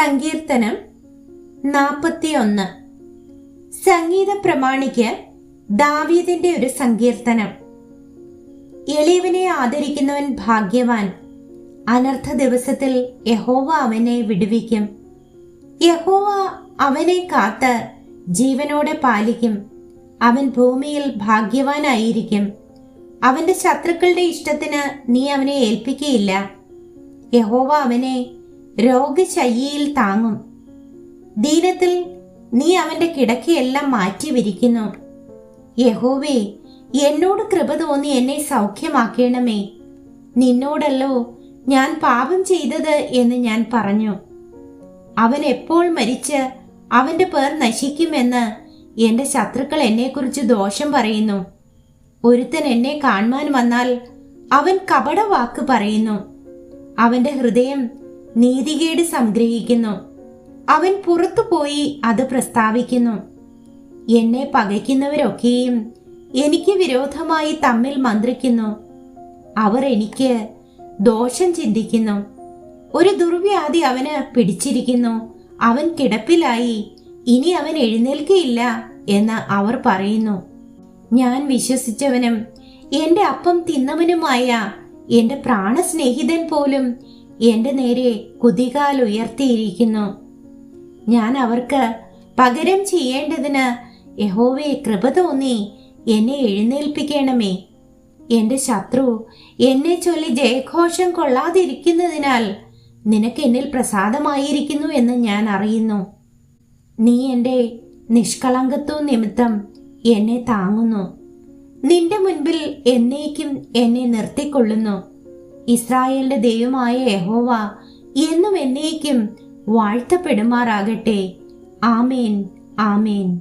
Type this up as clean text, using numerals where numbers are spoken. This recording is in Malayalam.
സങ്കീർത്തനം 41. സംഗീത പ്രമാണിക്ക് ദാവീദിന്റെ ഒരു സങ്കീർത്തനം. എളിയവനെ ആദരിക്കുന്നവൻ ഭാഗ്യവാൻ. അനർത്ഥ ദിവസത്തിൽ യഹോവ അവനെ വിടുവിക്കും. യഹോവ അവനെ കാത്ത് ജീവനോടെ പാലിക്കും. അവൻ ഭൂമിയിൽ ഭാഗ്യവാനായിരിക്കും. അവന്റെ ശത്രുക്കളുടെ ഇഷ്ടത്തിന് നീ അവനെ ഏൽപ്പിക്കുകയില്ല. യഹോവ അവനെ രോഗശയ്യയിൽ താങ്ങും. ദീനത്തിൽ നീ അവന്റെ കിടക്കയെല്ലാം മാറ്റി വിരിക്കുന്നു. യഹോവേ, എന്നോട് കൃപ തോന്നി എന്നെ സൗഖ്യമാക്കണമേ. നിന്നോടല്ലോ ഞാൻ പാപം ചെയ്തത് എന്ന് ഞാൻ പറഞ്ഞു. അവൻ എപ്പോൾ മരിച്ച് അവന്റെ പേർ നശിക്കുമെന്ന് എന്റെ ശത്രുക്കൾ എന്നെക്കുറിച്ച് ദോഷം പറയുന്നു. ഒരുത്തൻ എന്നെ കാണുവാൻ വന്നാൽ അവൻ കപടവാക്ക് പറയുന്നു. അവന്റെ ഹൃദയം നീതികേട് സംഗ്രഹിക്കുന്നു. അവൻ പുറത്തുപോയി അത് പ്രസ്താവിക്കുന്നു. എന്നെ പകയ്ക്കുന്നവരൊക്കെയും എനിക്ക് വിരോധമായി തമ്മിൽ മന്ത്രിക്കുന്നു. അവർ എനിക്ക് ദോഷം ചിന്തിക്കുന്നു. ഒരു ദുർവ്യാധി അവന് പിടിച്ചിരിക്കുന്നു. അവൻ കിടപ്പിലായി, ഇനി അവൻ എഴുന്നേൽക്കയില്ല എന്ന് അവർ പറയുന്നു. ഞാൻ വിശ്വസിച്ചവനും എന്റെ അപ്പം തിന്നവനുമായ എന്റെ പ്രാണസ്നേഹിതൻ പോലും എന്റെ നേരെ കുതികാൽ ഉയർത്തിയിരിക്കുന്നു. ഞാൻ അവർക്ക് പകരം ചെയ്യേണ്ടതിന് യഹോവേ, കൃപ തോന്നി എന്നെ എഴുന്നേൽപ്പിക്കണമേ. എന്റെ ശത്രു എന്നെ ചൊല്ലി ജയഘോഷം കൊള്ളാതിരിക്കുന്നതിനാൽ നിനക്ക് എന്നിൽ പ്രസാദമായിരിക്കുന്നു എന്ന് ഞാൻ അറിയുന്നു. നീ എന്റെ നിഷ്കളങ്കത്വം നിമിത്തം എന്നെ താങ്ങുന്നു. നിന്റെ മുൻപിൽ എന്നേക്കും എന്നെ നിർത്തിക്കൊള്ളുന്നു. ഇസ്രായേലിന്റെ ദൈവമായ യഹോവ എന്നും എന്നേക്കും വാഴ്ത്തപ്പെടുമാറാകട്ടെ. ആമേൻ, ആമേൻ.